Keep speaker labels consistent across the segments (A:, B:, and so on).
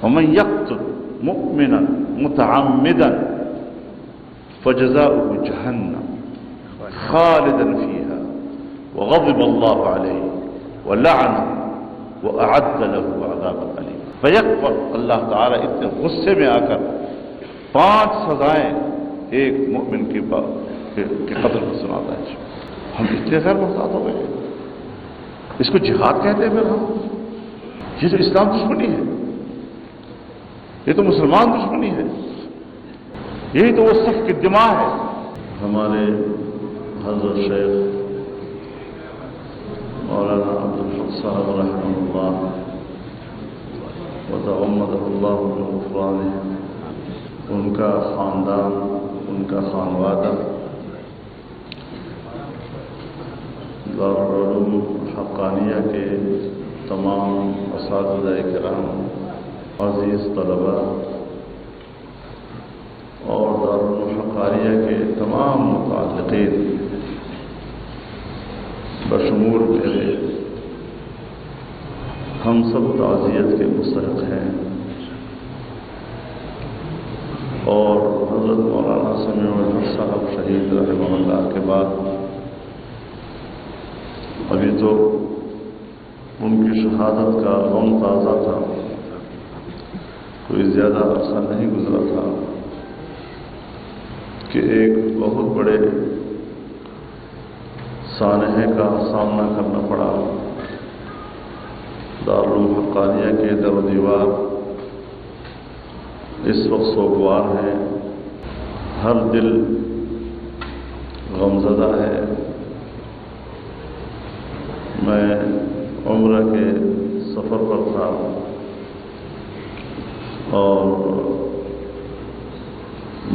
A: ومن يقتل مؤمنا متعمدا فجزاؤه جهنم خالدا فيها وغضب الله عليه ولعنه وأعد له عذابا أليما. فيكفر اللہ تعالیٰ اتنے غصے میں آ کر 5 سزائیں ایک مومن کے قتل کو سناتا ہے. ہم اتنے غیر محتاط ہو گئے. اس کو جہاد کہتے ہیں پھر ہم. یہ تو اسلام دشمنی ہے، یہ تو مسلمان دشمنی ہے، یہی تو وہ صف کی دماء ہے. ہمارے حضرت شیخ مولانا عبدالحق صاحب رحمہ اللہ وتغمدہ اللہ بغفرانہ، ان کا خاندان، ان کا خانوادہ دارالعلوم حقانیہ کے تمام اساتذہ کرام، عزیز طلباء اور دارالعلوم حقانیہ کے تمام متعلقین بشمول میرے، ہم سب تعزیت کے مستحق ہیں. اور حضرت مولانا سمیع الحق صاحب شہید رحمہ اللہ کے بعد ابھی تو ان کی شہادت کا غم تازہ تھا، کوئی زیادہ عرصہ نہیں گزرا تھا کہ ایک بہت بڑے سانحے کا سامنا کرنا پڑا. دارالعلوم حقانیہ کے در و دیوار اس وقت سوگوار ہے، ہر دل غمزدہ ہے. میں عمرہ کے سفر پر تھا اور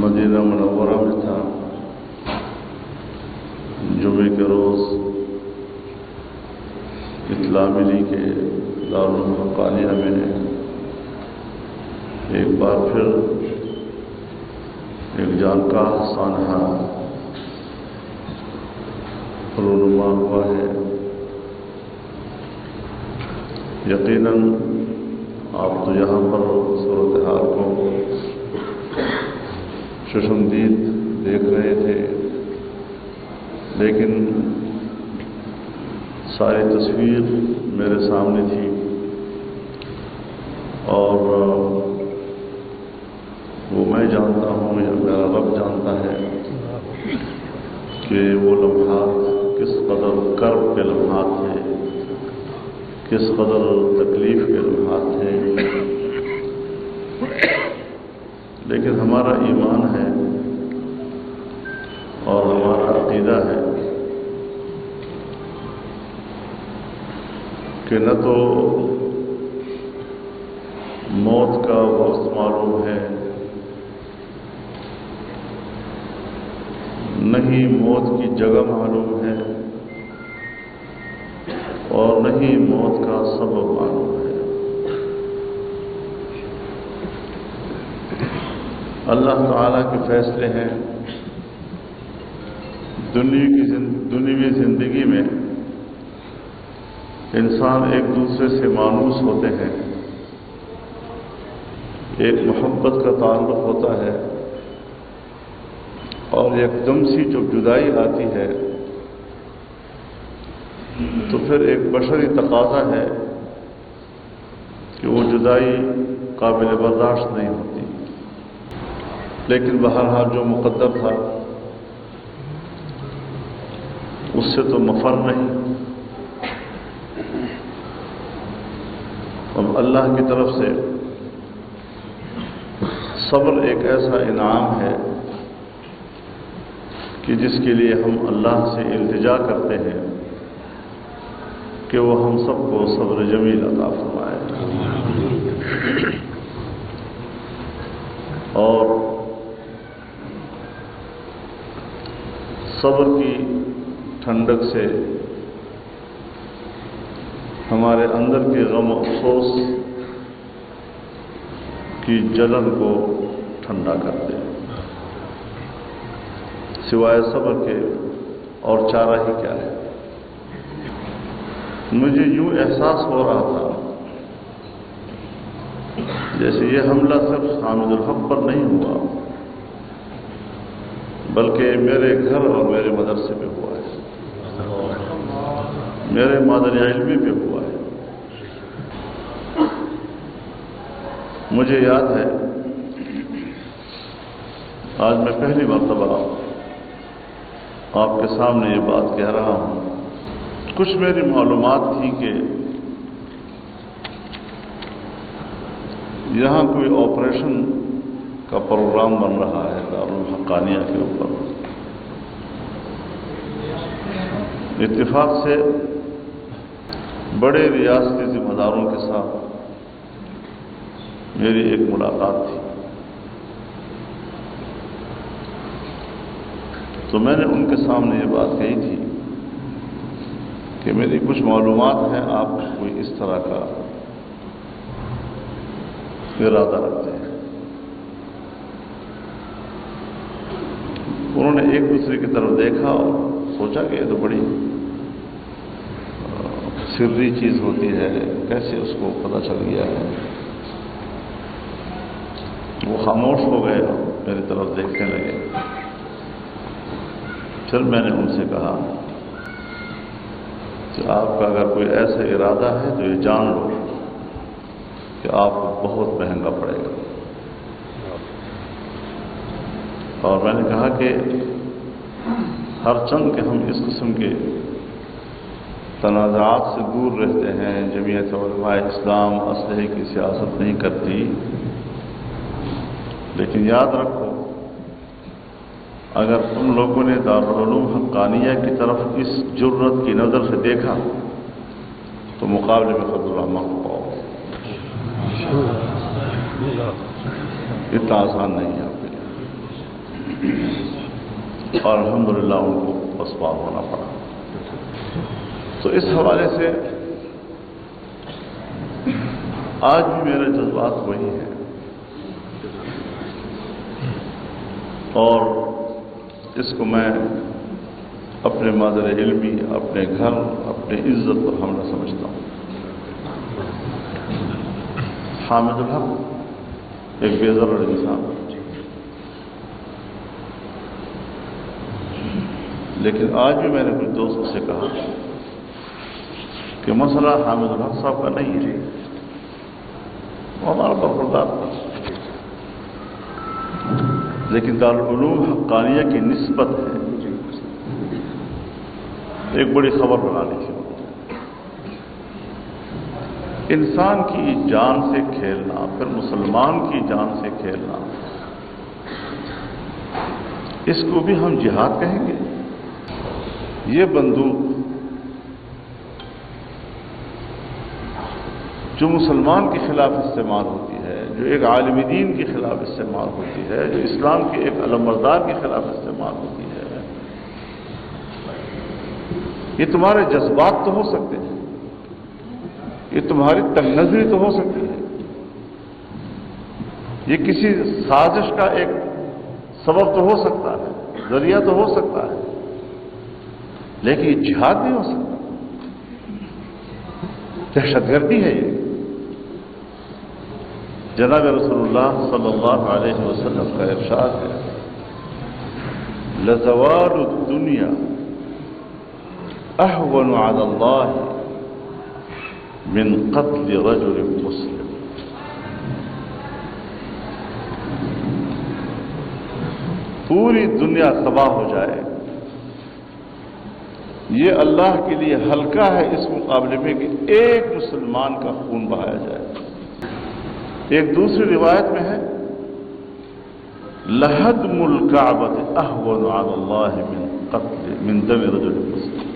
A: مدینہ منورہ میں تھا. جمعے کے روز اطلاع ملی کہ دارالعلوم حقانیہ میں ایک بار پھر ایک جانکاہ سانحہ رونما ہوا ہے. یقیناً آپ تو یہاں پر صورتحال کو چشمدید دیکھ رہے تھے، لیکن ساری تصویر میرے سامنے تھی اور وہ میں جانتا ہوں یا میرا رب جانتا ہے کہ وہ لمحات کس قدر کرب کے لمحات تھے، کس قدر تکلیف کے لمحات تھے. لیکن ہمارا ایمان ہے اور ہمارا عقیدہ ہے کہ نہ تو موت کا وقت معلوم ہے، نہ ہی موت کی جگہ معلوم ہے، اور نہ ہی موت کا سبب معلوم ہے. اللہ تعالیٰ کے فیصلے ہیں. دنیوی زندگی میں انسان ایک دوسرے سے مانوس ہوتے ہیں، ایک محبت کا تعلق ہوتا ہے، اور ایک دم سی جب جدائی آتی ہے تو پھر ایک بشری تقاضا ہے کہ وہ جدائی قابل برداشت نہیں ہوتی. لیکن بہرحال جو مقدر تھا اس سے تو مفر نہیں. اب اللہ کی طرف سے صبر ایک ایسا انعام ہے کہ جس کے لیے ہم اللہ سے التجا کرتے ہیں کہ وہ ہم سب کو صبر جمیل عطا فرمائے. اور صبر کی ٹھنڈک سے ہمارے اندر کے غم و افسوس کی جلن کو ٹھنڈا کر دے. سوائے صبر کے اور چارہ ہی کیا ہے. مجھے یوں احساس ہو رہا تھا جیسے یہ حملہ صرف حامد الحق پر نہیں ہوا، بلکہ میرے گھر اور میرے مدرسے پہ ہوا ہے، میرے مادر علمی پہ ہوا ہے۔ مجھے یاد ہے آج میں پہلی مرتبہ آپ کے سامنے یہ بات کہہ رہا ہوں۔ کچھ میری معلومات تھی کہ یہاں کوئی آپریشن کا پروگرام بن رہا ہے دارالحقانیہ کے اوپر۔ اتفاق سے بڑے ریاستی ذمہ داروں کے ساتھ میری ایک ملاقات تھی، تو میں نے ان کے سامنے یہ بات کہی تھی کہ میری کچھ معلومات ہیں، آپ کوئی اس طرح کا ارادہ رکھتے ہیں۔ انہوں نے ایک دوسرے کی طرف دیکھا اور سوچا کہ یہ تو بڑی سری چیز ہوتی ہے، کیسے اس کو پتہ چل گیا ہے۔ وہ خاموش ہو گئے اور میری طرف دیکھنے لگے۔ پھر میں نے ان سے کہا کہ آپ کا اگر کوئی ایسا ارادہ ہے تو یہ جان لو کہ آپ کو بہت مہنگا پڑے گا۔ اور میں نے کہا کہ ہر چند کہ ہم اس قسم کے تنازعات سے دور رہتے ہیں، جمعیت علماء اسلام اسلحے کی سیاست نہیں کرتی، لیکن یاد رکھو اگر تم لوگوں نے دارالعلوم حقانیہ کی طرف اس جرت کی نظر سے دیکھا تو مقابلے میں فضل الرحمن کو پاؤ گے۔ اتنا آسان نہیں ہے آپ کے لیے، اور الحمدللہ ان کو پسپا ہونا پڑا۔ تو اس حوالے سے آج بھی میرے جذبات وہی ہیں، اور اس کو میں اپنے مادر علمی، اپنے گھر، اپنے عزت پر حملہ سمجھتا ہوں۔ حامد الحق ایک بے ضرر انسان، لیکن آج بھی میں نے کچھ دوستوں سے کہا کہ مسئلہ حامد الحق صاحب کا نہیں ہے، وہ ہمارا برخوردار تھا، لیکن دارالعلوم حقانیہ کی نسبت ہے ایک بڑی خبر بنا لی تھی۔ انسان کی جان سے کھیلنا، پھر مسلمان کی جان سے کھیلنا، اس کو بھی ہم جہاد کہیں گے؟ یہ بندوق جو مسلمان کے خلاف استعمال ہوتی ہے، جو ایک عالم دین کے خلاف استعمال ہوتی ہے، جو اسلام کے ایک علمبردار کے خلاف استعمال ہوتی ہے، یہ تمہارے جذبات تو ہو سکتے ہیں، یہ تمہاری تنگ نظری تو ہو سکتی ہے، یہ کسی سازش کا ایک سبب تو ہو سکتا ہے، ذریعہ تو ہو سکتا ہے، لیکن یہ جہاد نہیں ہو سکتا، دہشت گردی ہے۔ یہ جناب رسول اللہ صلی اللہ علیہ وسلم کا ارشاد ہے، لزوال الدنیا اہون علی اللہ من قتل رجل مسلم۔ پوری دنیا تباہ ہو جائے یہ اللہ کے لیے ہلکا ہے اس مقابلے میں کہ ایک مسلمان کا خون بہایا جائے۔ ایک دوسری روایت میں ہے لہدم الکعبۃ اہون علی اللہ من دم رجل مسلم۔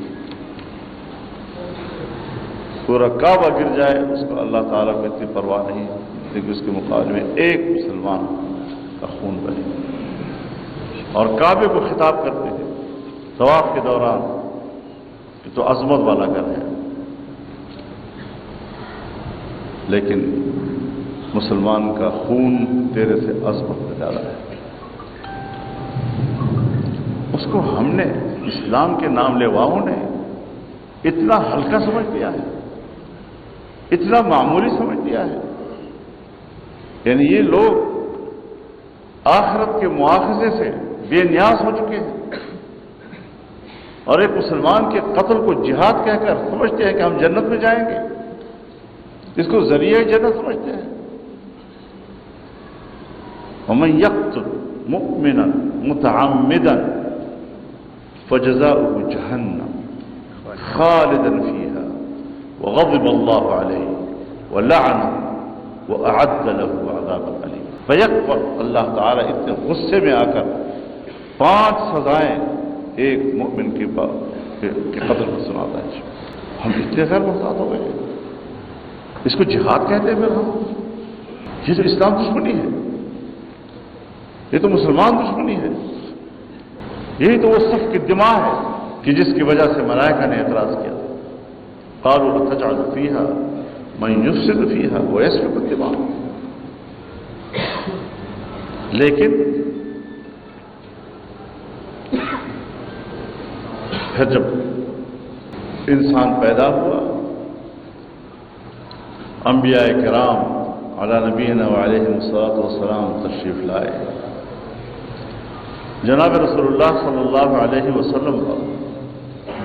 A: پورا کعبہ گر جائے اس کو اللہ تعالیٰ کو اتنی پرواہ نہیں، لیکن اس کے مقابلے میں ایک مسلمان کا خون بہے۔ اور کعبے کو خطاب کرتے ہیں طواف کے دوران کہ تو عظمت والا گھر ہے، لیکن مسلمان کا خون تیرے سے عظمت میں زیادہ ہے۔ اس کو ہم نے اسلام کے نام لیواؤں نے اتنا ہلکا سمجھ لیا ہے، اتنا معمولی سمجھ لیا ہے یعنی یہ لوگ آخرت کے مواخذے سے بے نیاز ہو چکے ہیں، اور ایک مسلمان کے قتل کو جہاد کہہ کر سمجھتے ہیں کہ ہم جنت میں جائیں گے، اس کو ذریعہ جنت سمجھتے ہیں۔ ومن یقتل مؤمنا متعمدا فجزاؤه جہنم خالدا فيها وغضب الله عليه ولعنه وأعد له عذابا أليما۔ فیکفر، اللہ تعالیٰ اتنے غصے میں آ کر 5 سزائیں ایک مومن کے قتل کو سناتا ہے۔ ہم اتنے غیر محتاط ہو گئے، اس کو جہاد کہتے ہیں۔ پھر ہم یہ تو اسلام دشمنی ہے، یہ تو مسلمان دشمنی ہے، یہی تو وہ صف کی دماء ہے کہ جس کی وجہ سے ملائکہ نے اعتراض کیا، قالوا اتجعل فيها من يفسد فيها ويسفك الدماء۔ لیکن پھر جب انسان پیدا ہوا، انبیاء کرام علی نبینا وعلیہم الصلاۃ والسلام تشریف لائے، جناب رسول اللہ صلی اللہ علیہ وسلم کا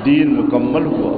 A: دین مکمل ہوا،